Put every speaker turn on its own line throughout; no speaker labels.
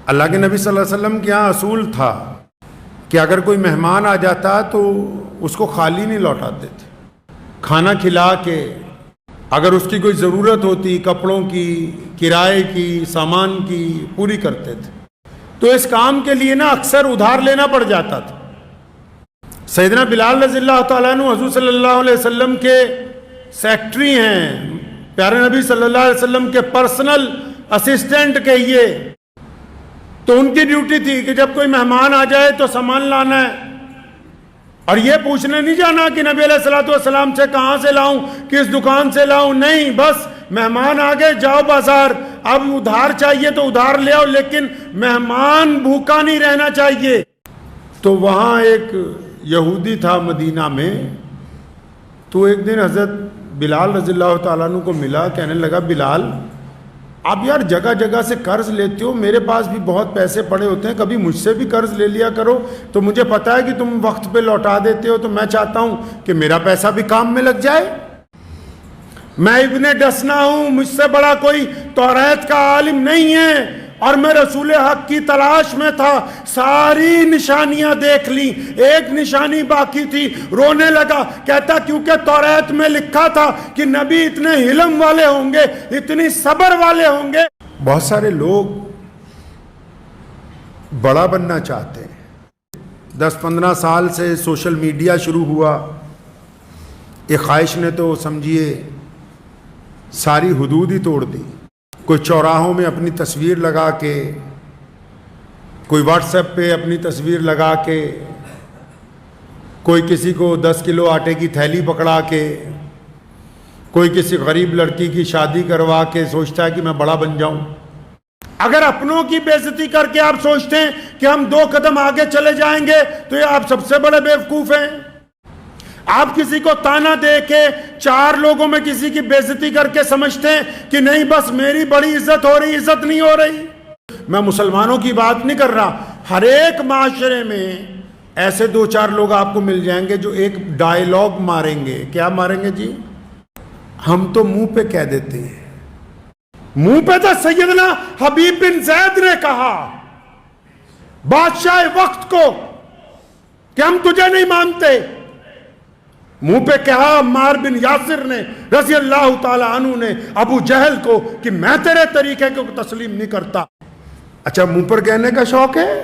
اللہ کے نبی صلی اللہ علیہ وسلم کے یہاں اصول تھا کہ اگر کوئی مہمان آ جاتا تو اس کو خالی نہیں لوٹاتے تھے، کھانا کھلا کے اگر اس کی کوئی ضرورت ہوتی کپڑوں کی، کرائے کی، سامان کی، پوری کرتے تھے۔ تو اس کام کے لیے نا اکثر ادھار لینا پڑ جاتا تھا۔ سیدنا بلال رضی اللہ تعالیٰ عنہ حضور صلی اللہ علیہ وسلم کے سیکٹری ہیں، پیارے نبی صلی اللہ علیہ وسلم کے پرسنل اسسٹنٹ کہیے، تو ان کی ڈیوٹی تھی کہ جب کوئی مہمان آ جائے تو سامان لانا ہے، اور یہ پوچھنے نہیں جانا کہ نبی علیہ الصلوۃ والسلام سے کہاں سے لاؤں، کس دکان سے لاؤں، نہیں، بس مہمان آ گئے، جاؤ بازار، اب ادھار چاہیے تو ادھار لے آؤ، لیکن مہمان بھوکا نہیں رہنا چاہیے۔ تو وہاں ایک یہودی تھا مدینہ میں، تو ایک دن حضرت بلال رضی اللہ تعالیٰ عنہ کو ملا، کہنے لگا بلال آپ یار جگہ جگہ سے قرض لیتے ہو، میرے پاس بھی بہت پیسے پڑے ہوتے ہیں، کبھی مجھ سے بھی قرض لے لیا کرو، تو مجھے پتا ہے کہ تم وقت پہ لوٹا دیتے ہو، تو میں چاہتا ہوں کہ میرا پیسہ بھی کام میں لگ جائے۔ میں ابن ڈسنا ہوں، مجھ سے بڑا کوئی توریت کا عالم نہیں ہے، اور میں رسول حق کی تلاش میں تھا، ساری نشانیاں دیکھ لی، ایک نشانی باقی تھی، رونے لگا، کہتا کیونکہ توریت میں لکھا تھا کہ نبی اتنے حلم والے ہوں گے، اتنی صبر والے ہوں گے۔ بہت سارے لوگ بڑا بننا چاہتے ہیں۔ 10-15 سال سے سوشل میڈیا شروع ہوا، ایک خواہش نے تو سمجھیے ساری حدود ہی توڑ دی۔ کوئی چوراہوں میں اپنی تصویر لگا کے، کوئی واٹس ایپ پہ اپنی تصویر لگا کے، کوئی کسی کو 10 کلو آٹے کی تھیلی پکڑا کے، کوئی کسی غریب لڑکی کی شادی کروا کے سوچتا ہے کہ میں بڑا بن جاؤں۔ اگر اپنوں کی بے عزتی کر کے آپ سوچتے ہیں کہ ہم 2 قدم آگے چلے جائیں گے تو یہ آپ سب سے بڑے بیوقوف ہیں۔ آپ کسی کو تانا دے کے 4 لوگوں میں کسی کی بے عزتی کر کے سمجھتے ہیں کہ نہیں بس میری بڑی عزت ہو رہی، عزت نہیں ہو رہی۔ میں مسلمانوں کی بات نہیں کر رہا، ہر ایک معاشرے میں ایسے 2-4 لوگ آپ کو مل جائیں گے جو ایک ڈائیلاگ ماریں گے۔ کیا ماریں گے جی؟ ہم تو منہ پہ کہہ دیتے ہیں، منہ پہ تو سیدنا حبیب بن زید نے کہا بادشاہ وقت کو کہ ہم تجھے نہیں مانتے، منہ پہ کہا عمار بن یاسر نے رضی اللہ تعالی عنہ نے ابو جہل کو کہ میں تیرے طریقے کو تسلیم نہیں کرتا۔ اچھا منہ پر کہنے کا شوق ہے؟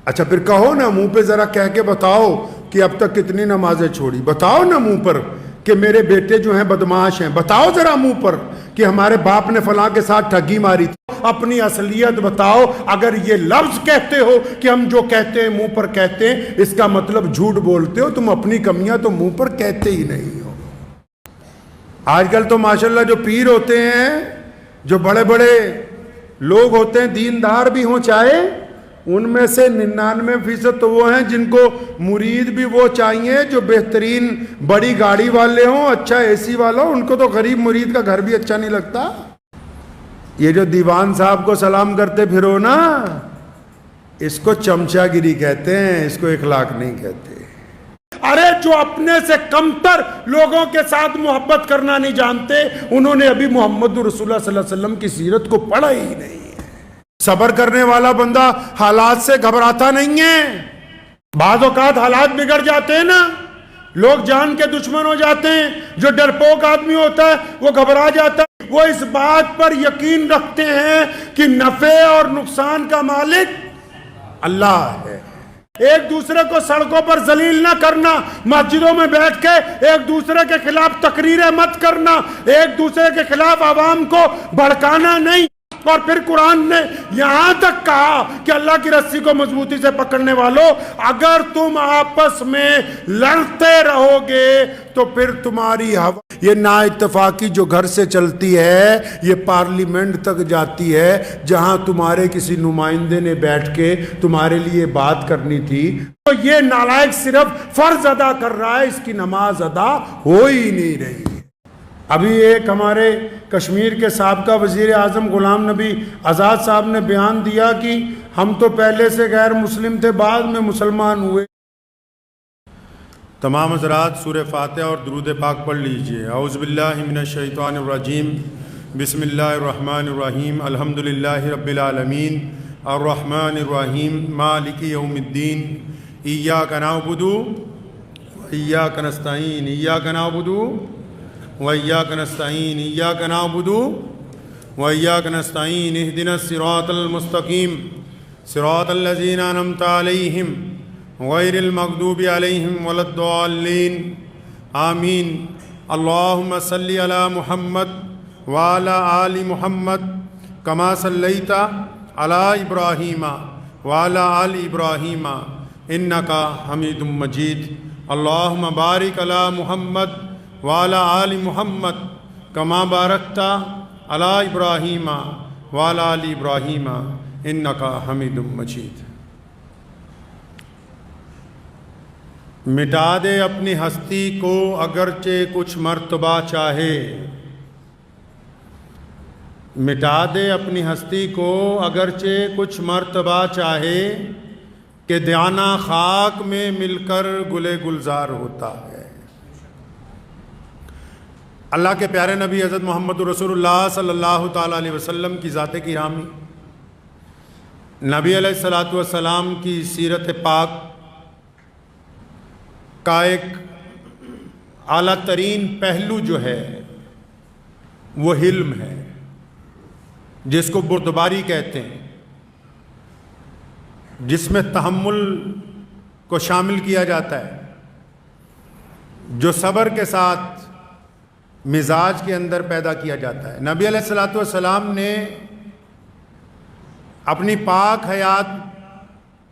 اچھا پھر کہو نا، منہ پہ ذرا کہہ کے بتاؤ کہ اب تک کتنی نمازیں چھوڑی، بتاؤ نا منہ پر کہ میرے بیٹے جو ہیں بدماش ہیں، بتاؤ ذرا منہ پر کہ ہمارے باپ نے فلاں کے ساتھ ٹھگی ماری تھی، اپنی اصلیت بتاؤ۔ اگر یہ لفظ کہتے ہو کہ ہم جو کہتے ہیں منہ پر کہتے ہیں، اس کا مطلب جھوٹ بولتے ہو، تم اپنی کمیاں تو منہ پر کہتے ہی نہیں ہو۔ آج کل تو ماشاءاللہ جو پیر ہوتے ہیں، جو بڑے بڑے لوگ ہوتے ہیں، دیندار بھی ہوں چاہے، ان میں سے 99% تو وہ ہیں جن کو مرید بھی وہ چاہیے جو بہترین بڑی گاڑی والے ہوں، اچھا اے سی والا ہوں، ان کو تو غریب مرید کا گھر بھی اچھا نہیں لگتا۔ یہ جو دیوان صاحب کو سلام کرتے پھرو نا، اس کو چمچا گیری کہتے ہیں، اس کو اخلاق نہیں کہتے۔ ارے جو اپنے سے کمتر لوگوں کے ساتھ محبت کرنا نہیں جانتے، انہوں نے ابھی محمد رسول اللہ صلی اللہ علیہ وسلم کی سیرت کو پڑھا ہی نہیں ہے۔ صبر کرنے والا بندہ حالات سے گھبراتا نہیں ہے۔ بعض اوقات حالات بگڑ جاتے ہیں نا، لوگ جان کے دشمن ہو جاتے ہیں، جو ڈرپوک آدمی ہوتا ہے وہ گھبرا جاتا ہے، وہ اس بات پر یقین رکھتے ہیں کہ نفع اور نقصان کا مالک اللہ ہے۔ ایک دوسرے کو سڑکوں پر ذلیل نہ کرنا، مسجدوں میں بیٹھ کے ایک دوسرے کے خلاف تقریریں مت کرنا، ایک دوسرے کے خلاف عوام کو بھڑکانا نہیں۔ اور پھر قرآن نے یہاں تک کہا کہ اللہ کی رسی کو مضبوطی سے پکڑنے والوں، اگر تم آپس میں لڑتے رہو گے تو پھر تمہاری ہوا، یہ نا اتفاقی جو گھر سے چلتی ہے، یہ پارلیمنٹ تک جاتی ہے، جہاں تمہارے کسی نمائندے نے بیٹھ کے تمہارے لیے بات کرنی تھی، تو یہ نالائق صرف فرض ادا کر رہا ہے، اس کی نماز ادا ہو ہی نہیں رہی۔ ابھی ایک ہمارے کشمیر کے سابقہ وزیر اعظم غلام نبی آزاد صاحب نے بیان دیا کہ ہم تو پہلے سے غیر مسلم تھے، بعد میں مسلمان ہوئے۔ تمام حضرات سورہ فاتحہ اور درود پاک پڑھ لیجئے۔ اعوذ باللہ من الشیطان الرجیم، بسم اللہ الرحمن الرحیم، الحمدللہ رب العالمین، الرحمن الرحیم مالک یوم الدین ایاک نعبد وإیاک نستعین ایاک نعبد وإیاک نستعین ایاک نعبد وإیاک نستعین اہدنا الصراط المستقیم صراط الذین انعمت علیہم غیر المغضوب علیہم ولا الضالین آمین۔ اللہم صلی علی محمد وعلی آل محمد کما صلیت علی ابراہیم وعلی آل ابراہیم انکا حمید مجید۔ اللہم بارک علی محمد وعلی آل محمد کما بارکت علی ابراہیم وعلی آل ابراہیم انکا حمید مجید۔ مٹا دے اپنی ہستی کو اگرچہ کچھ مرتبہ چاہے، مٹا دے اپنی ہستی کو اگرچہ کچھ مرتبہ چاہے، کہ دانہ خاک میں مل کر گلے گلزار ہوتا ہے۔ اللہ کے پیارے نبی حضرت محمد رسول اللہ صلی اللہ تعالیٰ علیہ وسلم کی ذات گرامی، نبی علیہ الصلوۃ والسلام کی سیرت پاک کا ایک اعلیٰ ترین پہلو جو ہے وہ حلم ہے، جس کو بردباری کہتے ہیں، جس میں تحمل کو شامل کیا جاتا ہے، جو صبر کے ساتھ مزاج کے اندر پیدا کیا جاتا ہے۔ نبی علیہ الصلوۃ والسلام نے اپنی پاک حیات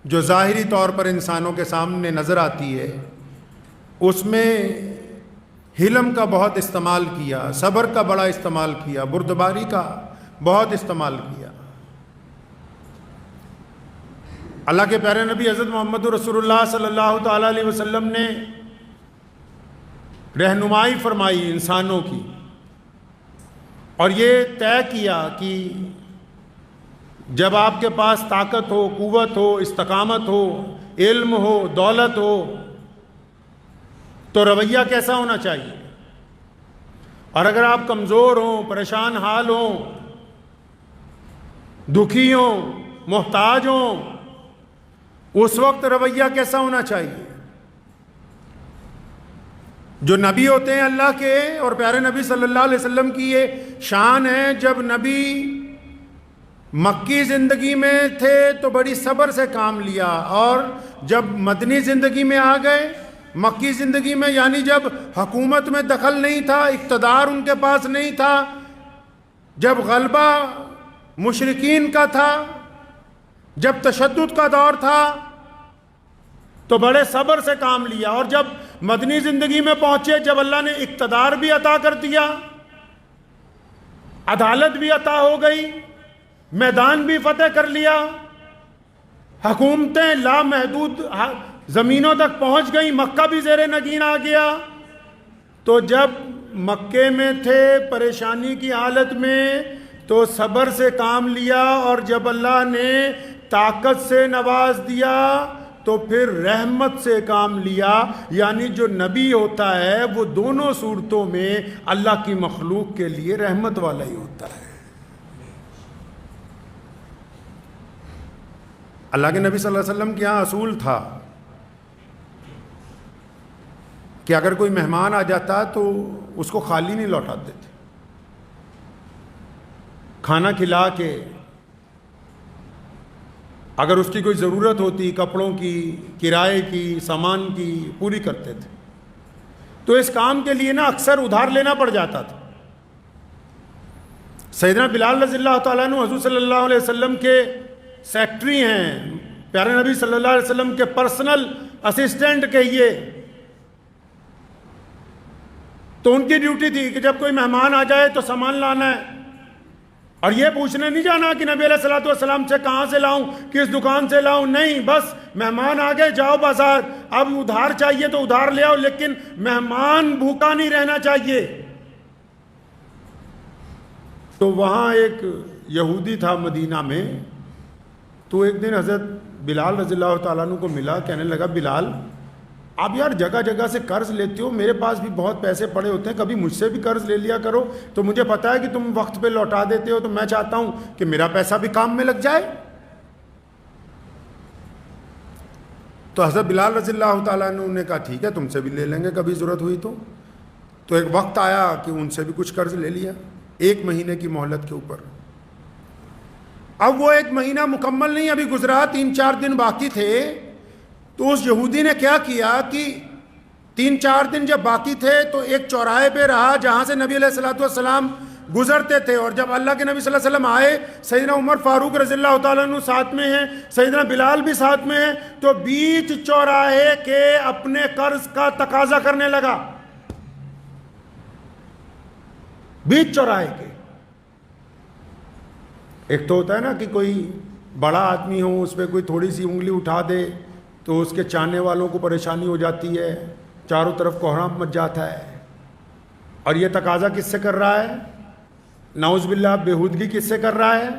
جو ظاہری طور پر انسانوں کے سامنے نظر آتی ہے، اس میں حلم کا بہت استعمال کیا، صبر کا بڑا استعمال کیا، بردباری کا بہت استعمال کیا۔ اللہ کے پیارے نبی حضرت محمد رسول اللہ صلی اللہ تعالیٰ علیہ وسلم نے رہنمائی فرمائی انسانوں کی، اور یہ طے کیا کہ جب آپ کے پاس طاقت ہو، قوت ہو، استقامت ہو، علم ہو، دولت ہو، تو رویہ کیسا ہونا چاہیے، اور اگر آپ کمزور ہوں، پریشان حال ہوں، دکھی ہوں، محتاج ہوں، اس وقت رویہ کیسا ہونا چاہیے۔ جو نبی ہوتے ہیں اللہ کے اور پیارے نبی صلی اللہ علیہ وسلم کی یہ شان ہے، جب نبی مکی زندگی میں تھے تو بڑی صبر سے کام لیا، اور جب مدنی زندگی میں آ گئے، مکی زندگی میں یعنی جب حکومت میں دخل نہیں تھا، اقتدار ان کے پاس نہیں تھا، جب غلبہ مشرکین کا تھا، جب تشدد کا دور تھا، تو بڑے صبر سے کام لیا، اور جب مدنی زندگی میں پہنچے، جب اللہ نے اقتدار بھی عطا کر دیا، عدالت بھی عطا ہو گئی، میدان بھی فتح کر لیا، حکومتیں لامحدود زمینوں تک پہنچ گئی، مکہ بھی زیر نگین آ گیا، تو جب مکے میں تھے پریشانی کی حالت میں تو صبر سے کام لیا، اور جب اللہ نے طاقت سے نواز دیا تو پھر رحمت سے کام لیا۔ یعنی جو نبی ہوتا ہے وہ دونوں صورتوں میں اللہ کی مخلوق کے لیے رحمت والا ہی ہوتا ہے۔ اللہ کے نبی صلی اللہ علیہ وسلم کے یہاں اصول تھا کہ اگر کوئی مہمان آ جاتا تو اس کو خالی نہیں لوٹاتے تھے، کھانا کھلا کے، اگر اس کی کوئی ضرورت ہوتی کپڑوں کی، کرائے کی، سامان کی، پوری کرتے تھے۔ تو اس کام کے لیے نا اکثر ادھار لینا پڑ جاتا تھا۔ سیدنا بلال رضی اللہ تعالیٰ عنہ حضور صلی اللہ علیہ وسلم کے سیکٹری ہیں، پیارے نبی صلی اللہ علیہ وسلم کے پرسنل اسسٹنٹ کہیے، تو ان کی ڈیوٹی تھی کہ جب کوئی مہمان آ جائے تو سامان لانا ہے، اور یہ پوچھنے نہیں جانا کہ نبی علیہ الصلوۃ والسلام سے کہاں سے لاؤں، کس دکان سے لاؤں، نہیں، بس مہمان آ گئے، جاؤ بازار، اب ادھار چاہیے تو ادھار لے آؤ، لیکن مہمان بھوکا نہیں رہنا چاہیے۔ تو وہاں ایک یہودی تھا مدینہ میں، تو ایک دن حضرت بلال رضی اللہ تعالیٰ عنہ کو ملا، کہنے لگا بلال آپ یار جگہ جگہ سے قرض لیتے ہو، میرے پاس بھی بہت پیسے پڑے ہوتے ہیں، کبھی مجھ سے بھی قرض لے لیا کرو، تو مجھے پتا ہے کہ تم وقت پہ لوٹا دیتے ہو، تو میں چاہتا ہوں کہ میرا پیسہ بھی کام میں لگ جائے۔ تو حضرت بلال رضی اللہ تعالیٰ عنہ نے کہا ٹھیک ہے تم سے بھی لے لیں گے کبھی ضرورت ہوئی تو ایک وقت آیا کہ ان سے بھی کچھ قرض لے لیا 1 مہینے کی مہلت کے اوپر. اب وہ 1 مہینہ مکمل نہیں ابھی گزرا، 3-4 دن باقی تھے. تو اس یہودی نے کیا کیا کہ 3-4 دن جب باقی تھے تو ایک چوراہے پہ رہا جہاں سے نبی علیہ الصلوۃ والسلام گزرتے تھے. اور جب اللہ کے نبی صلی اللہ علیہ وسلم آئے، سیدنا عمر فاروق رضی اللہ تعالیٰ عنہ ساتھ میں ہیں، سیدنا بلال بھی ساتھ میں ہیں، تو بیچ چوراہے کے اپنے قرض کا تقاضا کرنے لگا. بیچ چوراہے کے. ایک تو ہوتا ہے نا کہ کوئی بڑا آدمی ہو، اس پہ کوئی تھوڑی سی انگلی اٹھا دے تو اس کے چاہنے والوں کو پریشانی ہو جاتی ہے، چاروں طرف کوہرام مچ جاتا ہے. اور یہ تقاضا کس سے کر رہا ہے؟ نعوذ باللہ بےہودگی کس سے کر رہا ہے؟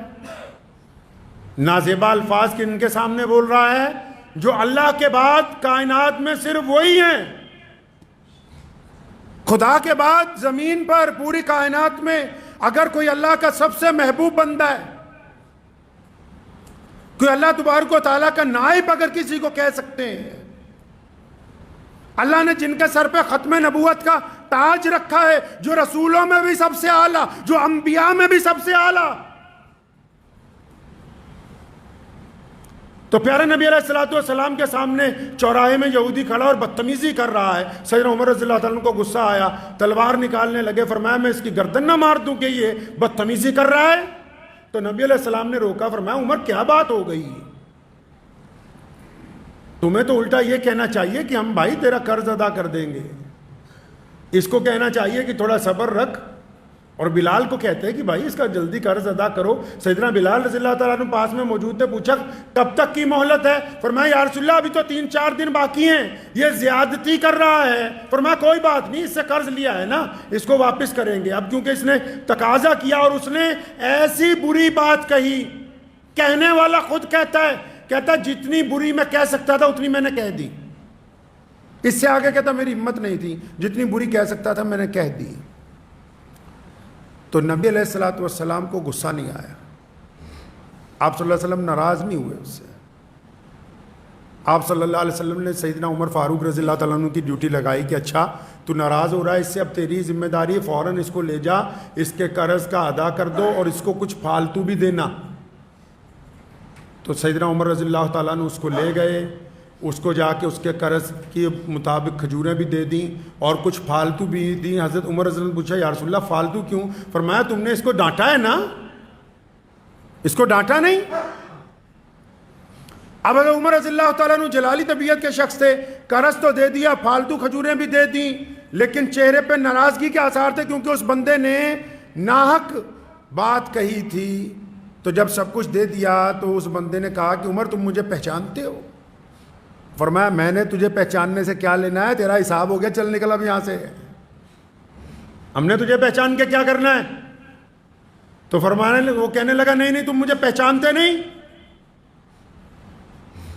نازیبا الفاظ کن کے سامنے بول رہا ہے؟ جو اللہ کے بعد کائنات میں صرف وہی ہیں. خدا کے بعد زمین پر پوری کائنات میں اگر کوئی اللہ کا سب سے محبوب بندہ ہے، کوئی اللہ تبارک و تعالیٰ کا نائب اگر کسی کو کہہ سکتے ہیں، اللہ نے جن کے سر پہ ختم نبوت کا تاج رکھا ہے، جو رسولوں میں بھی سب سے اعلیٰ، جو انبیاء میں بھی سب سے اعلیٰ. تو پیارے نبی علیہ الصلوۃ والسلام کے سامنے چوراہے میں یہودی کھڑا اور بدتمیزی کر رہا ہے. سیدنا عمر رضی اللہ تعالیٰ عنہ کو غصہ آیا، تلوار نکالنے لگے. فرمایا میں اس کی گردن نہ مار دوں کہ یہ بدتمیزی کر رہا ہے؟ تو نبی علیہ السلام نے روکا. فرمایا عمر کیا بات ہو گئی؟ تمہیں تو الٹا یہ کہنا چاہیے کہ ہم بھائی تیرا قرض ادا کر دیں گے. اس کو کہنا چاہیے کہ تھوڑا صبر رکھ. اور بلال کو کہتے ہیں کہ بھائی اس کا جلدی قرض ادا کرو. سیدنا بلال رضی اللہ تعالیٰ عنہ پاس میں موجود تھے. پوچھا کب تک کی مہلت ہے؟ فرمایا یا رسول اللہ ابھی تو 3-4 دن باقی ہیں، یہ زیادتی کر رہا ہے. فرمایا کوئی بات نہیں، اس سے قرض لیا ہے نا، اس کو واپس کریں گے. اب کیونکہ اس نے تقاضا کیا اور اس نے ایسی بری بات کہی، کہنے والا خود کہتا ہے جتنی بری میں کہہ سکتا تھا اتنی میں نے کہہ دی. اس سے آگے کہتا میری ہمت نہیں تھی، جتنی بری کہہ سکتا تھا میں نے کہہ دی. تو نبی علیہ الصلوۃ والسلام کو غصہ نہیں آیا. آپ صلی اللہ علیہ وسلم ناراض نہیں ہوئے اس سے. آپ صلی اللہ علیہ وسلم نے سیدنا عمر فاروق رضی اللہ تعالیٰ عنہ کی ڈیوٹی لگائی کہ اچھا تو ناراض ہو رہا ہے، اس سے اب تیری ذمہ داری ہے، فوراً اس کو لے جا، اس کے قرض کا ادا کر دو اور اس کو کچھ فالتو بھی دینا. تو سیدنا عمر رضی اللہ تعالیٰ عنہ اس کو لے گئے، اس کو جا کے اس کے قرض کے مطابق کھجوریں بھی دے دیں اور کچھ فالتو بھی دیں. حضرت عمر رضی اللہ عنہ پوچھا یا رسول اللہ فالتو کیوں؟ فرمایا تم نے اس کو ڈانٹا ہے نا، اس کو ڈانٹا نہیں. اب اگر عمر رضی اللہ تعالیٰ عنہ جلالی طبیعت کے شخص تھے، قرض تو دے دیا، فالتو کھجوریں بھی دے دیں، لیکن چہرے پہ ناراضگی کے آثار تھے کیونکہ اس بندے نے ناحق بات کہی تھی. تو جب سب کچھ دے دیا تو اس بندے نے کہا کہ عمر تم مجھے پہچانتے ہو؟ فرمایا میں نے تجھے پہچاننے سے کیا لینا ہے، تیرا حساب ہو گیا، چل نکل اب یہاں سے، ہم نے تجھے پہچان کے کیا کرنا ہے. تو وہ کہنے لگا نہیں تم مجھے پہچانتے نہیں.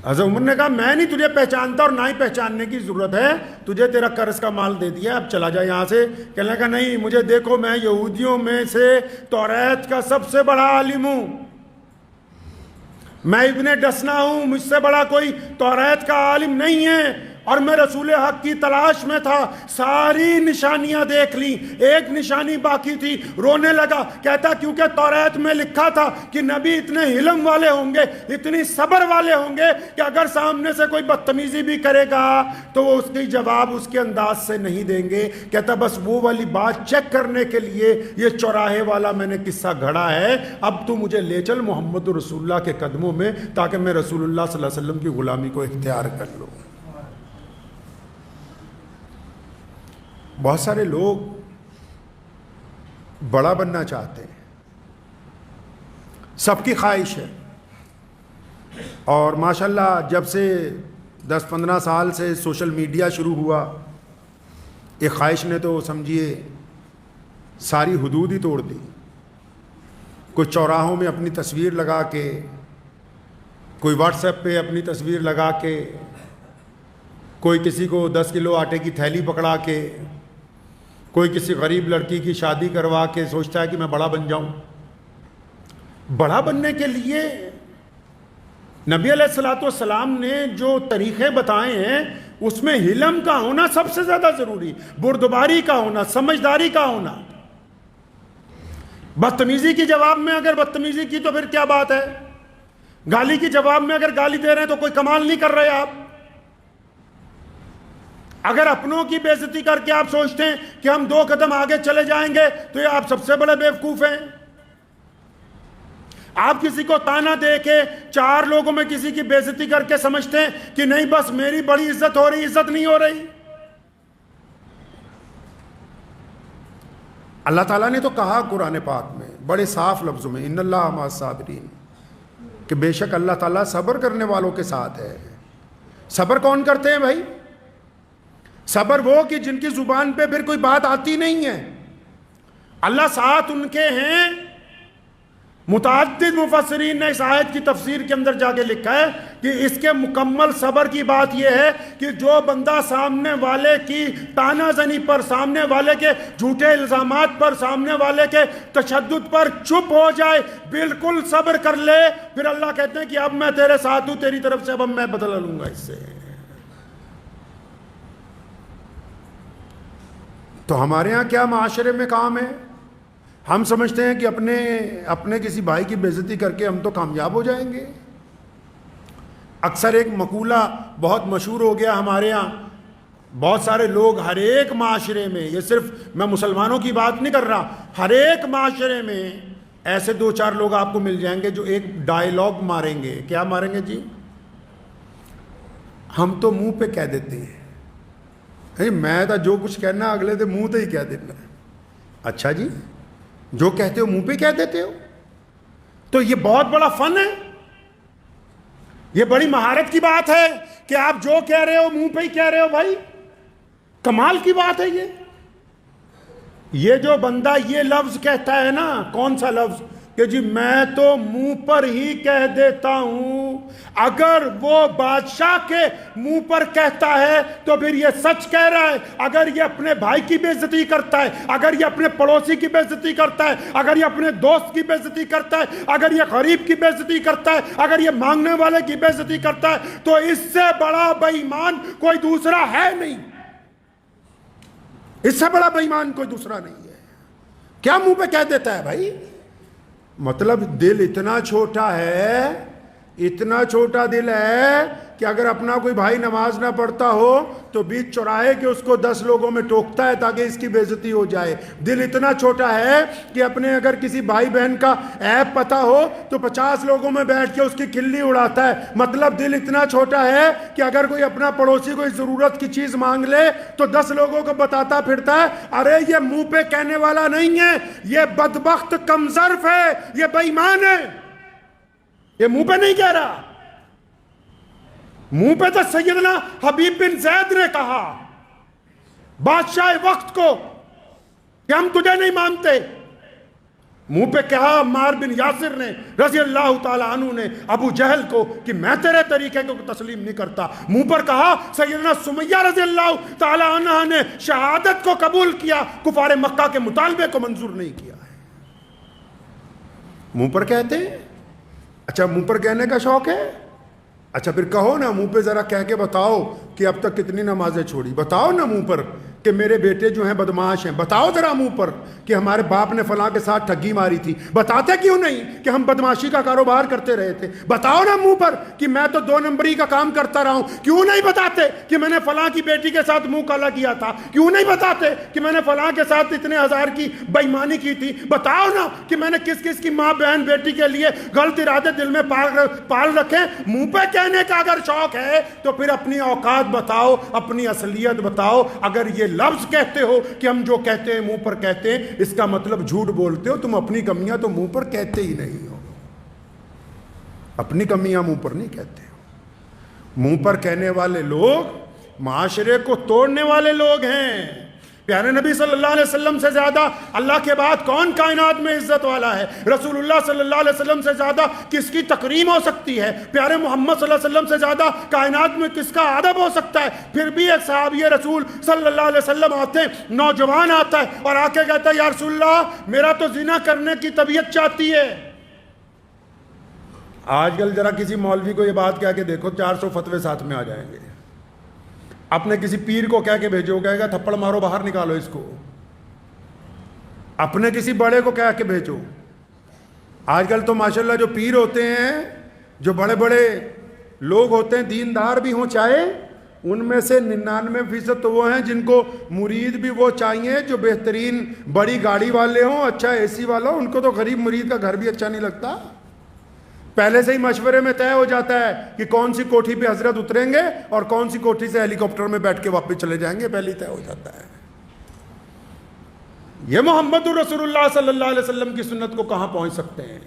حضرت عمر نے کہا میں نہیں تجھے پہچانتا اور نہ ہی پہچاننے کی ضرورت ہے، تجھے تیرا قرض کا مال دے دیا، اب چلا جا یہاں سے. کہنے لگا نہیں مجھے دیکھو میں یہودیوں میں سے توریت کا سب سے بڑا عالم ہوں، میں ابن ڈسنا ہوں، مجھ سے بڑا کوئی توریت کا عالم نہیں ہے، اور میں رسول حق کی تلاش میں تھا، ساری نشانیاں دیکھ لی، ایک نشانی باقی تھی. رونے لگا، کہتا کیونکہ توریت میں لکھا تھا کہ نبی اتنے حلم والے ہوں گے، اتنی صبر والے ہوں گے کہ اگر سامنے سے کوئی بدتمیزی بھی کرے گا تو وہ اس کی جواب اس کے انداز سے نہیں دیں گے. کہتا بس وہ والی بات چیک کرنے کے لیے یہ چوراہے والا میں نے قصہ گھڑا ہے، اب تو مجھے لے چل محمد رسول اللہ کے قدموں میں تاکہ میں رسول اللہ صلی اللہ علیہ وسلم کی غلامی کو اختیار کر لوں. بہت سارے لوگ بڑا بننا چاہتے ہیں، سب کی خواہش ہے، اور ماشاءاللہ جب سے 10-15 سال سے سوشل میڈیا شروع ہوا، ایک خواہش نے تو سمجھیے ساری حدود ہی توڑ دی. کوئی چوراہوں میں اپنی تصویر لگا کے، کوئی واٹس ایپ پہ اپنی تصویر لگا کے، کوئی کسی کو 10 کلو آٹے کی تھیلی پکڑا کے، کوئی کسی غریب لڑکی کی شادی کروا کے سوچتا ہے کہ میں بڑا بن جاؤں. بڑا بننے کے لیے نبی علیہ الصلوۃ والسلام نے جو طریقے بتائے ہیں اس میں حلم کا ہونا سب سے زیادہ ضروری، بردباری کا ہونا، سمجھداری کا ہونا۔ بدتمیزی کی جواب میں اگر بدتمیزی کی تو پھر کیا بات ہے، گالی کی جواب میں اگر گالی دے رہے ہیں تو کوئی کمال نہیں کر رہے آپ۔ اگر اپنوں کی بے عزتی کر کے آپ سوچتے ہیں کہ ہم 2 قدم آگے چلے جائیں گے تو یہ آپ سب سے بڑے بیوقوف ہیں۔ آپ کسی کو تانا دے کے 4 لوگوں میں کسی کی بے عزتی کر کے سمجھتے ہیں کہ نہیں بس میری بڑی عزت ہو رہی، عزت نہیں ہو رہی۔ اللہ تعالیٰ نے تو کہا قرآن پاک میں بڑے صاف لفظوں میں، ان اللہ مع الصابرین، کہ بے شک اللہ تعالیٰ صبر کرنے والوں کے ساتھ ہے۔ صبر کون کرتے ہیں بھائی؟ صبر وہ کہ جن کی زبان پہ پھر کوئی بات آتی نہیں ہے، اللہ ساتھ ان کے ہیں۔ متعدد مفسرین نے اس آیت کی تفسیر کے اندر جا کے لکھا ہے کہ اس کے مکمل صبر کی بات یہ ہے کہ جو بندہ سامنے والے کی تانا زنی پر، سامنے والے کے جھوٹے الزامات پر، سامنے والے کے تشدد پر چپ ہو جائے، بالکل صبر کر لے، پھر اللہ کہتے ہیں کہ اب میں تیرے ساتھ ہوں، تیری طرف سے اب میں بدلہ لوں گا اس سے۔ تو ہمارے ہاں کیا معاشرے میں کام ہے؟ ہم سمجھتے ہیں کہ اپنے کسی بھائی کی بے عزتی کر کے ہم تو کامیاب ہو جائیں گے۔ اکثر ایک مقولہ بہت مشہور ہو گیا ہمارے ہاں، بہت سارے لوگ ہر ایک معاشرے میں، یہ صرف میں مسلمانوں کی بات نہیں کر رہا، ہر ایک معاشرے میں ایسے 2-4 لوگ آپ کو مل جائیں گے جو ایک ڈائیلاگ ماریں گے۔ کیا ماریں گے جی؟ ہم تو منہ پہ کہہ دیتے ہیں، میں تو جو کچھ کہنا اگلے دے منہ تو ہی کہہ دینا۔ اچھا جی، جو کہتے ہو منہ پہ کہہ دیتے ہو؟ تو یہ بہت بڑا فن ہے، یہ بڑی مہارت کی بات ہے کہ آپ جو کہہ رہے ہو منہ پہ ہی کہہ رہے ہو۔ بھائی کمال کی بات ہے یہ جو بندہ یہ لفظ کہتا ہے نا، کون سا لفظ کہ جی میں تو منہ پر ہی کہہ دیتا ہوں، اگر وہ بادشاہ کے منہ پر کہتا ہے تو پھر یہ سچ کہہ رہا ہے۔ اگر یہ اپنے بھائی کی بے عزتی کرتا ہے، اگر یہ اپنے پڑوسی کی بے عزتی کرتا ہے، اگر یہ اپنے دوست کی بے عزتی کرتا ہے، اگر یہ غریب کی بے عزتی کرتا ہے، اگر یہ مانگنے والے کی بے عزتی کرتا ہے، تو اس سے بڑا بے ایمان کوئی دوسرا ہے نہیں، اس سے بڑا بے ایمان کوئی دوسرا نہیں ہے۔ کیا منہ پہ کہہ دیتا ہے بھائی؟ مطلب دل اتنا چھوٹا ہے، اتنا چھوٹا دل ہے کہ اگر اپنا کوئی بھائی نماز نہ پڑھتا ہو تو بیچ چوراہے کے اس کو 10 لوگوں میں ٹوکتا ہے تاکہ اس کی بے عزتی ہو جائے۔ دل اتنا چھوٹا ہے کہ اپنے اگر کسی بھائی بہن کا عیب پتہ ہو تو 50 لوگوں میں بیٹھ کے اس کی کھلی اڑاتا ہے۔ مطلب دل اتنا چھوٹا ہے کہ اگر کوئی اپنا پڑوسی کوئی ضرورت کی چیز مانگ لے تو 10 لوگوں کو بتاتا پھرتا ہے، ارے یہ منہ پہ کہنے والا نہیں ہے، یہ بدبخت کمظرف ہے، یہ بے ایمان ہے، یہ منہ پہ نہیں کہہ رہا۔ منہ پہ تو سیدنا حبیب بن زید نے کہا بادشاہ وقت کو کہ ہم تجھے نہیں مانتے، منہ پہ کہا عمار بن یاسر نے رضی اللہ تعالیٰ عنہ نے ابو جہل کو کہ میں تیرے طریقے کو تسلیم نہیں کرتا، منہ پر کہا سیدنا سمیہ رضی اللہ تعالیٰ عنہ نے شہادت کو قبول کیا، کفار مکہ کے مطالبے کو منظور نہیں کیا ہے۔ منہ پر کہتے ہیں؟ اچھا منہ پر کہنے کا شوق ہے؟ اچھا پھر کہو نا، منہ پہ ذرا کہہ کے بتاؤ کہ اب تک کتنی نمازیں چھوڑی، بتاؤ نا منہ پر کہ میرے بیٹے جو ہیں بدمعاش ہیں، بتاؤ ذرا منہ پر کہ ہمارے باپ نے فلاں کے ساتھ ٹھگی ماری تھی، بتاتے کیوں نہیں کہ ہم بدمعاشی کا کاروبار کرتے رہے تھے؟ بتاؤ نا منہ پر کہ میں تو 2 نمبری کا کام کرتا رہا ہوں، کیوں نہیں بتاتے کہ میں نے فلاں کی بیٹی کے ساتھ منہ کالا کیا تھا؟ کیوں نہیں بتاتے کہ میں نے فلاں کے ساتھ اتنے ہزار کی بے ایمانی کی تھی؟ بتاؤ نا کہ میں نے کس کس کی ماں بہن بیٹی کے لیے غلط ارادے دل میں پال رکھے۔ منہ پہ کہنے کا اگر شوق ہے تو پھر اپنی اوقات بتاؤ، اپنی اصلیت بتاؤ۔ اگر یہ لفظ کہتے ہو کہ ہم جو کہتے ہیں منہ پر کہتے ہیں، اس کا مطلب جھوٹ بولتے ہو، تم اپنی کمیاں تو منہ پر کہتے ہی نہیں ہو، اپنی کمیاں منہ پر نہیں کہتے ہو۔ منہ پر کہنے والے لوگ معاشرے کو توڑنے والے لوگ ہیں۔ پیارے نبی صلی اللہ علیہ وسلم سے زیادہ اللہ کے بعد کون کائنات میں عزت والا ہے؟ رسول اللہ صلی اللہ علیہ وسلم سے زیادہ کس کی تکریم ہو سکتی ہے؟ پیارے محمد صلی اللہ علیہ وسلم سے زیادہ کائنات میں کس کا ادب ہو سکتا ہے؟ پھر بھی ایک صحابی رسول صلی اللہ علیہ وسلم آتے ہیں، نوجوان آتا ہے اور آ کے کہتا ہے یا رسول اللہ میرا تو زنا کرنے کی طبیعت چاہتی ہے۔ آج کل ذرا کسی مولوی کو یہ بات کہہ کے دیکھو 400 فتوے ساتھ میں آ جائیں گے. اپنے کسی پیر کو کہہ کے بھیجو, کہے گا تھپڑ مارو باہر نکالو اس کو. اپنے کسی بڑے کو کہہ کے بھیجو. آج کل تو ماشاءاللہ جو پیر ہوتے ہیں, جو بڑے بڑے لوگ ہوتے ہیں, دیندار بھی ہوں چاہے, ان میں سے 99% تو وہ ہیں جن کو مرید بھی وہ چاہیے جو بہترین بڑی گاڑی والے ہوں, اچھا اے سی والا ہوں. ان کو تو غریب مرید کا گھر بھی اچھا نہیں لگتا. پہلے سے ہی مشورے میں طے ہو جاتا ہے کہ کون سی کوٹھی پہ حضرت اتریں گے اور کون سی کوٹھی سے ہیلی کاپٹر میں بیٹھ کے واپس چلے جائیں گے, پہلے ہی طے ہو جاتا ہے. یہ محمد رسول اللہ صلی اللہ علیہ وسلم کی سنت کو کہاں پہنچ سکتے ہیں؟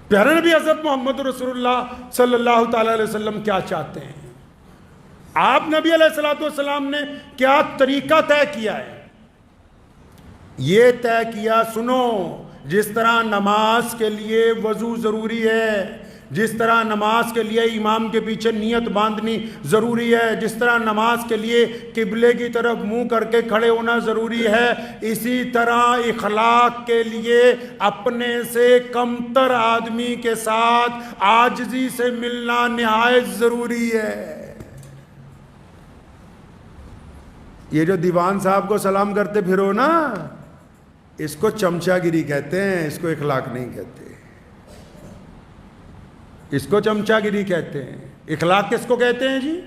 پیارے نبی حضرت محمد رسول اللہ صلی اللہ تعالی علیہ وسلم کیا چاہتے ہیں؟ آپ نبی علیہ الصلوۃ والسلام نے کیا طریقہ طے کیا ہے؟ یہ طے کیا, سنو, جس طرح نماز کے لیے وضو ضروری ہے, جس طرح نماز کے لیے امام کے پیچھے نیت باندھنی ضروری ہے, جس طرح نماز کے لیے قبلے کی طرف منہ کر کے کھڑے ہونا ضروری ہے, اسی طرح اخلاق کے لیے اپنے سے کمتر آدمی کے ساتھ عاجزی سے ملنا نہایت ضروری ہے. یہ جو دیوان صاحب کو سلام کرتے پھرو نا, اس کو چمچا گیری کہتے ہیں, اس کو اخلاق نہیں کہتے. اس کو چمچا گیری کہتے ہیں. اخلاق کس کو کہتے ہیں جی؟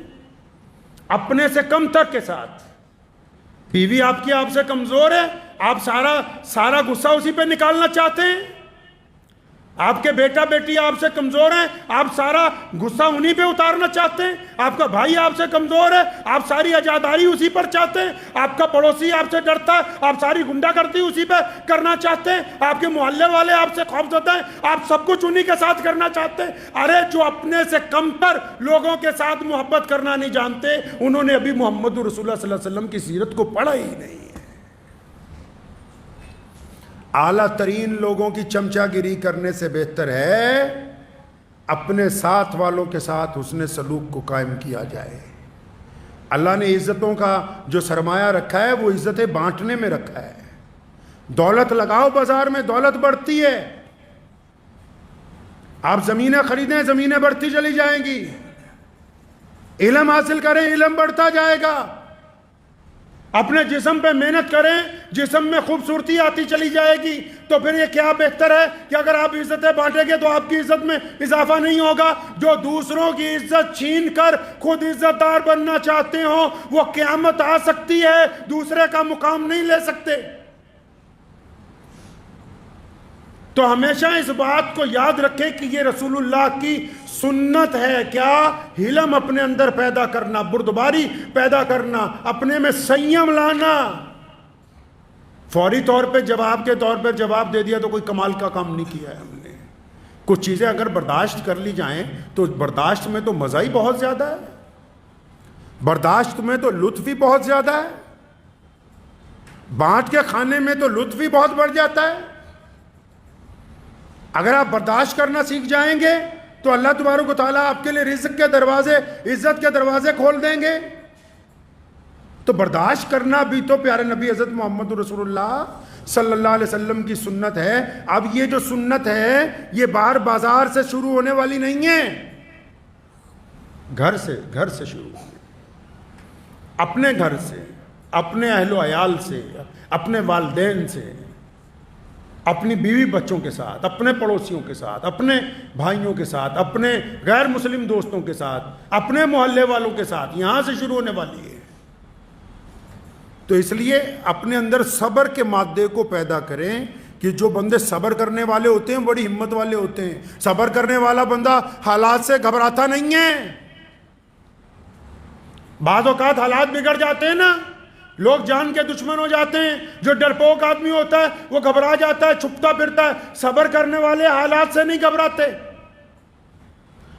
اپنے سے کم تر کے ساتھ. بیوی آپ کی آپ سے کمزور ہے, آپ سارا غصہ اسی پہ نکالنا چاہتے ہیں. آپ کے بیٹا بیٹی آپ سے کمزور ہیں, آپ سارا غصہ انہی پہ اتارنا چاہتے ہیں. آپ کا بھائی آپ سے کمزور ہے, آپ ساری عزاداری اسی پر چاہتے ہیں. آپ کا پڑوسی آپ سے ڈرتا ہے, آپ ساری گنڈا گردی اسی پہ کرنا چاہتے ہیں. آپ کے محلے والے آپ سے خوفزدہ ہیں, آپ سب کچھ انہی کے ساتھ کرنا چاہتے ہیں. ارے جو اپنے سے کمتر لوگوں کے ساتھ محبت کرنا نہیں جانتے, انہوں نے ابھی محمد رسول اللہ صلی اللہ علیہ وسلم کی سیرت کو پڑھا ہی نہیں. اعلیٰ ترین لوگوں کی چمچا گیری کرنے سے بہتر ہے اپنے ساتھ والوں کے ساتھ حسن سلوک کو قائم کیا جائے. اللہ نے عزتوں کا جو سرمایہ رکھا ہے وہ عزتیں بانٹنے میں رکھا ہے. دولت لگاؤ بازار میں, دولت بڑھتی ہے. آپ زمینیں خریدیں, زمینیں بڑھتی چلی جائیں گی. علم حاصل کریں, علم بڑھتا جائے گا. اپنے جسم پہ محنت کریں, جسم میں خوبصورتی آتی چلی جائے گی. تو پھر یہ کیا بہتر ہے کہ اگر آپ عزتیں بانٹیں گے تو آپ کی عزت میں اضافہ نہیں ہوگا. جو دوسروں کی عزت چھین کر خود عزت دار بننا چاہتے ہوں, وہ قیامت آ سکتی ہے, دوسرے کا مقام نہیں لے سکتے. تو ہمیشہ اس بات کو یاد رکھیں کہ یہ رسول اللہ کی سنت ہے. کیا؟ حلم اپنے اندر پیدا کرنا, بردباری پیدا کرنا, اپنے میں سنیم لانا. فوری طور پہ جواب کے طور پر جواب دے دیا تو کوئی کمال کا کام نہیں کیا ہے ہم نے. کچھ چیزیں اگر برداشت کر لی جائیں تو برداشت میں تو مزہ ہی بہت زیادہ ہے, برداشت میں تو لطف بھی بہت زیادہ ہے, بانٹ کے کھانے میں تو لطف بھی بہت بڑھ جاتا ہے. اگر آپ برداشت کرنا سیکھ جائیں گے تو اللہ تبارک و تعالیٰ آپ کے لیے رزق کے دروازے, عزت کے دروازے کھول دیں گے. تو برداشت کرنا بھی تو پیارے نبی حضرت محمد رسول اللہ صلی اللہ علیہ وسلم کی سنت ہے. اب یہ جو سنت ہے یہ باہر بازار سے شروع ہونے والی نہیں ہے, گھر سے شروع ہوئی. اپنے گھر سے, اپنے اہل و عیال سے, اپنے والدین سے, اپنی بیوی بچوں کے ساتھ, اپنے پڑوسیوں کے ساتھ, اپنے بھائیوں کے ساتھ, اپنے غیر مسلم دوستوں کے ساتھ, اپنے محلے والوں کے ساتھ, یہاں سے شروع ہونے والی ہے. تو اس لیے اپنے اندر صبر کے مادے کو پیدا کریں کہ جو بندے صبر کرنے والے ہوتے ہیں بڑی ہمت والے ہوتے ہیں. صبر کرنے والا بندہ حالات سے گھبراتا نہیں ہے. بعض اوقات حالات بگڑ جاتے ہیں نا, لوگ جان کے دشمن ہو جاتے ہیں. جو ڈرپوک آدمی ہوتا ہے وہ گھبرا جاتا ہے, چھپتا پھرتا ہے. صبر کرنے والے حالات سے نہیں گھبراتے.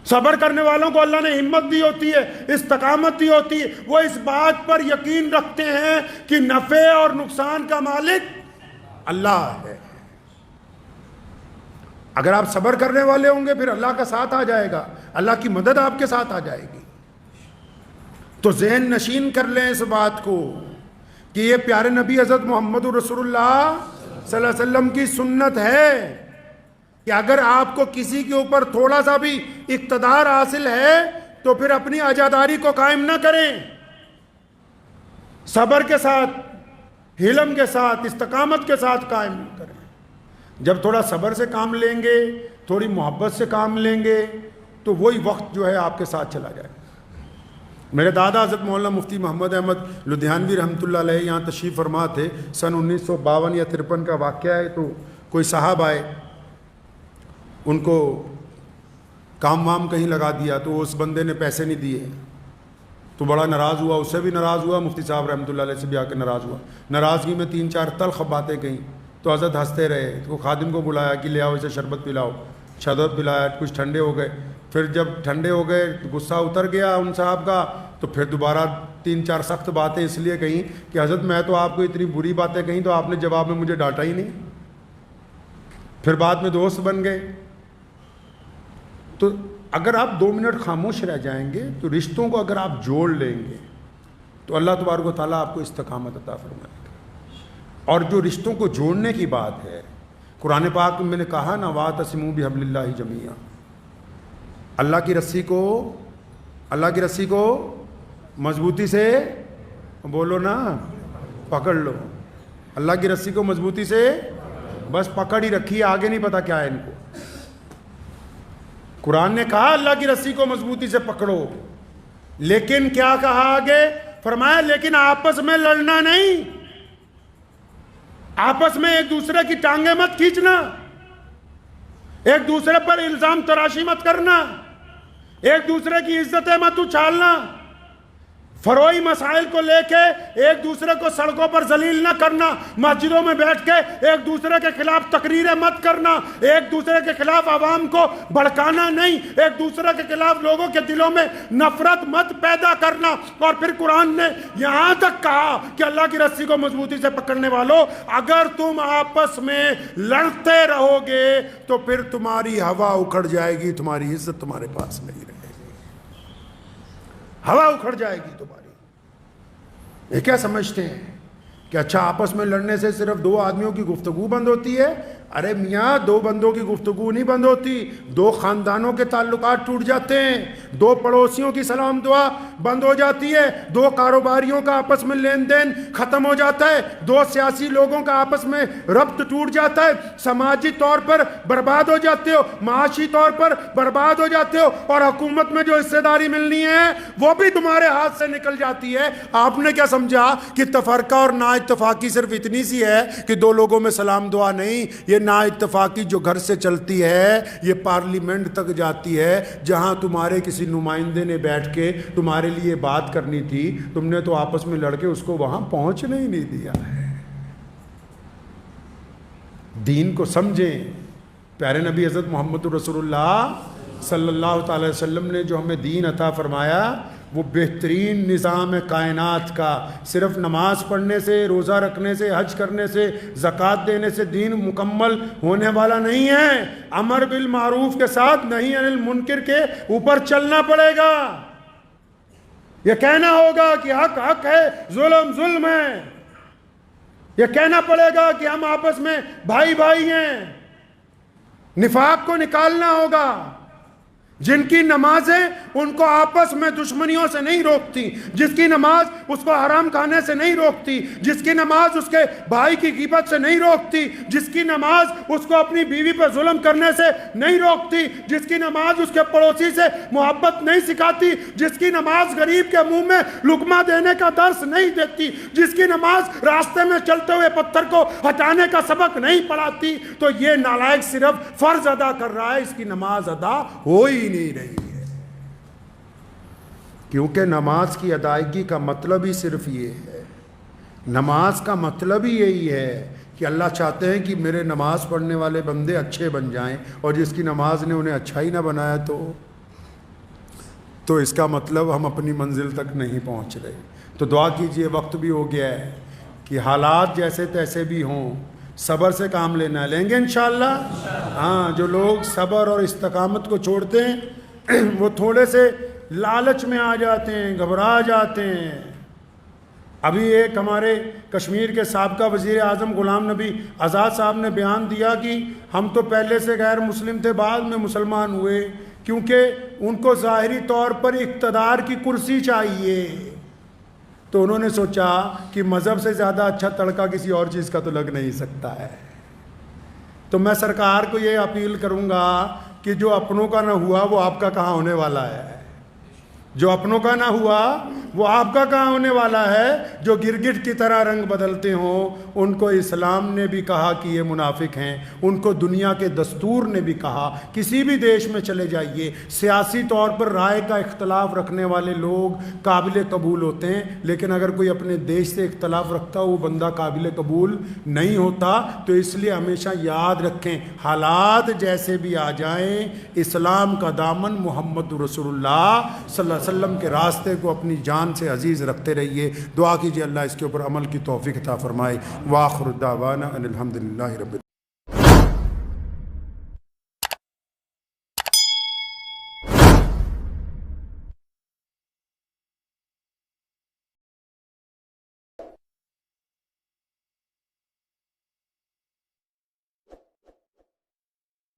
صبر کرنے والوں کو اللہ نے ہمت دی ہوتی ہے, استقامت دی ہوتی ہے. وہ اس بات پر یقین رکھتے ہیں کہ نفع اور نقصان کا مالک اللہ ہے. اگر آپ صبر کرنے والے ہوں گے پھر اللہ کا ساتھ آ جائے گا, اللہ کی مدد آپ کے ساتھ آ جائے گی. تو ذہن نشین کر لیں اس بات کو کہ یہ پیارے نبی حضرت محمد رسول اللہ صلی اللہ علیہ وسلم کی سنت ہے. کہ اگر آپ کو کسی کے اوپر تھوڑا سا بھی اقتدار حاصل ہے تو پھر اپنی عزاداری کو قائم نہ کریں، صبر کے ساتھ، حلم کے ساتھ، استقامت کے ساتھ قائم کریں۔ جب تھوڑا صبر سے کام لیں گے، تھوڑی محبت سے کام لیں گے، تو وہی وقت جو ہے آپ کے ساتھ چلا جائے گا۔ میرے دادا حضرت مولانا مفتی محمد احمد لدھیانوی رحمۃ اللہ علیہ یہاں تشریف فرما تھے، سن 1952 یا 53 کا واقعہ ہے۔ تو کوئی صاحب آئے، ان کو کام وام کہیں لگا دیا، تو اس بندے نے پیسے نہیں دیے، تو بڑا ناراض ہوا، اس سے بھی ناراض ہوا، مفتی صاحب رحمۃ اللہ علیہ سے بھی آ کے ناراض ہوا۔ ناراضگی میں 3-4 تلخ باتیں کہیں، تو حضرت ہنستے رہے، تو خادم کو بلایا کہ لے آؤ اسے شربت پلاؤ، شربت پلایا، کچھ ٹھنڈے ہو گئے۔ پھر جب ٹھنڈے ہو گئے، غصہ اتر گیا ان صاحب کا، تو پھر دوبارہ 3-4 سخت باتیں اس لیے کہیں کہ حضرت میں تو آپ کو اتنی بری باتیں کہیں تو آپ نے جواب میں مجھے ڈانٹا ہی نہیں۔ پھر بعد میں دوست بن گئے۔ تو اگر آپ 2 منٹ خاموش رہ جائیں گے تو رشتوں کو اگر آپ جوڑ لیں گے تو اللہ تبارک و تعالیٰ آپ کو استقامت عطا فرمائے گا۔ اور جو رشتوں کو جوڑنے کی بات ہے، قرآن پاک میں نے کہا نا، وَاعْتَصِمُوا بِحَبْلِ اللَّهِ جَمِيعًا، اللہ کی رسی کو مضبوطی سے بولو نا، پکڑ لو۔ اللہ کی رسی کو مضبوطی سے بس پکڑ ہی رکھی ہے، آگے نہیں پتا کیا ہے ان کو۔ قرآن نے کہا اللہ کی رسی کو مضبوطی سے پکڑو، لیکن کیا کہا آگے؟ فرمایا لیکن آپس میں لڑنا نہیں، آپس میں ایک دوسرے کی ٹانگیں مت کھینچنا، ایک دوسرے پر الزام تراشی مت کرنا، ایک دوسرے کی عزتیں مت اچھالنا، فروئی مسائل کو لے کے ایک دوسرے کو سڑکوں پر ذلیل نہ کرنا، مسجدوں میں بیٹھ کے ایک دوسرے کے خلاف تقریریں مت کرنا، ایک دوسرے کے خلاف عوام کو بھڑکانا نہیں، ایک دوسرے کے خلاف لوگوں کے دلوں میں نفرت مت پیدا کرنا۔ اور پھر قرآن نے یہاں تک کہا کہ اللہ کی رسی کو مضبوطی سے پکڑنے والوں، اگر تم آپس میں لڑتے رہو گے تو پھر تمہاری ہوا اکھڑ جائے گی، تمہاری عزت تمہارے پاس نہیں رہے گی، ہوا اکھڑ جائے گی تمہاری۔ یہ کیا سمجھتے ہیں کہ اچھا آپس میں لڑنے سے صرف 2 آدمیوں کی گفتگو بند ہوتی ہے؟ ارے میاں 2 بندوں کی گفتگو نہیں بند ہوتی، 2 خاندانوں کے تعلقات ٹوٹ جاتے ہیں، 2 پڑوسیوں کی سلام دعا بند ہو جاتی ہے، 2 کاروباریوں کا آپس میں لین دین ختم ہو جاتا ہے، 2 سیاسی لوگوں کا آپس میں ربط ٹوٹ جاتا ہے، سماجی طور پر برباد ہو جاتے ہو، معاشی طور پر برباد ہو جاتے ہو، اور حکومت میں جو حصے داری ملنی ہے وہ بھی تمہارے ہاتھ سے نکل جاتی ہے۔ آپ نے کیا سمجھا کہ تفرقہ اور نا اتفاقی صرف اتنی سی ہے کہ 2 لوگوں میں سلام دعا نہیں؟ یہ نا اتفاقی جو گھر سے چلتی ہے یہ پارلیمنٹ تک جاتی ہے، جہاں تمہارے کسی نمائندے نے بیٹھ کے تمہارے لیے بات کرنی تھی، تم نے تو آپس میں لڑ کے اس کو وہاں پہنچنے ہی نہیں دیا ہے۔ دین کو سمجھیں۔ پیارے نبی حضرت محمد رسول اللہ صلی اللہ تعالی وسلم نے جو ہمیں دین عطا فرمایا وہ بہترین نظام کائنات کا، صرف نماز پڑھنے سے، روزہ رکھنے سے، حج کرنے سے، زکوٰۃ دینے سے دین مکمل ہونے والا نہیں ہے۔ امر بالمعروف کے ساتھ نہی عن المنکر کے اوپر چلنا پڑے گا۔ یہ کہنا ہوگا کہ حق حق ہے، ظلم ظلم ہے، یہ کہنا پڑے گا کہ ہم آپس میں بھائی بھائی ہیں۔ نفاق کو نکالنا ہوگا۔ جن کی نمازیں ان کو آپس میں دشمنیوں سے نہیں روکتی، جس کی نماز اس کو حرام کھانے سے نہیں روکتی، جس کی نماز اس کے بھائی کی غیبت سے نہیں روکتی، جس کی نماز اس کو اپنی بیوی پر ظلم کرنے سے نہیں روکتی، جس کی نماز اس کے پڑوسی سے محبت نہیں سکھاتی، جس کی نماز غریب کے منہ میں لقمہ دینے کا درس نہیں دیتی، جس کی نماز راستے میں چلتے ہوئے پتھر کو ہٹانے کا سبق نہیں پڑھاتی، تو یہ نالائق صرف فرض ادا کر رہا ہے، اس کی نماز ادا ہو ہی نہیں رہی ہے۔ کیونکہ نماز کی ادائیگی کا مطلب ہی صرف یہ ہے، نماز کا مطلب ہی یہی ہے کہ اللہ چاہتے ہیں کہ میرے نماز پڑھنے والے بندے اچھے بن جائیں، اور جس کی نماز نے انہیں اچھا ہی نہ بنایا تو اس کا مطلب ہم اپنی منزل تک نہیں پہنچ رہے۔ تو دعا کیجئے، وقت بھی ہو گیا ہے کہ حالات جیسے تیسے بھی ہوں صبر سے کام لینا ہے، لیں گے انشاءاللہ۔ ہاں، جو لوگ صبر اور استقامت کو چھوڑتے ہیں وہ تھوڑے سے لالچ میں آ جاتے ہیں، گھبرا جاتے ہیں، ابھی ایک ہمارے کشمیر کے سابقہ وزیر اعظم غلام نبی آزاد صاحب نے بیان دیا کہ ہم تو پہلے سے غیر مسلم تھے، بعد میں مسلمان ہوئے، کیونکہ ان کو ظاہری طور پر اقتدار کی کرسی چاہیے، تو انہوں نے سوچا کہ مذہب سے زیادہ اچھا تڑکا کسی اور چیز کا تو لگ نہیں سکتا ہے۔ تو میں سرکار کو یہ اپیل کروں گا کہ جو اپنوں کا نہ ہوا وہ آپ کا کہاں ہونے والا ہے، جو اپنوں کا نہ ہوا وہ آپ کا کہاں ہونے والا ہے۔ جو گرگٹ کی طرح رنگ بدلتے ہوں ان کو اسلام نے بھی کہا کہ یہ منافق ہیں، ان کو دنیا کے دستور نے بھی کہا۔ کسی بھی دیش میں چلے جائیے، سیاسی طور پر رائے کا اختلاف رکھنے والے لوگ قابل قبول ہوتے ہیں، لیکن اگر کوئی اپنے دیش سے اختلاف رکھتا وہ بندہ قابل قبول نہیں ہوتا۔ تو اس لیے ہمیشہ یاد رکھیں، حالات جیسے بھی آ جائیں، اسلام کا دامن محمد رسول اللہ صلی اللہ علیہ وسلم کے راستے کو اپنی جان سے عزیز رکھتے رہیے۔ دعا کیجیے اللہ اس کے اوپر عمل کی توفیق عطا فرمائے۔ وآخر دعوانا ان الحمدللہ رب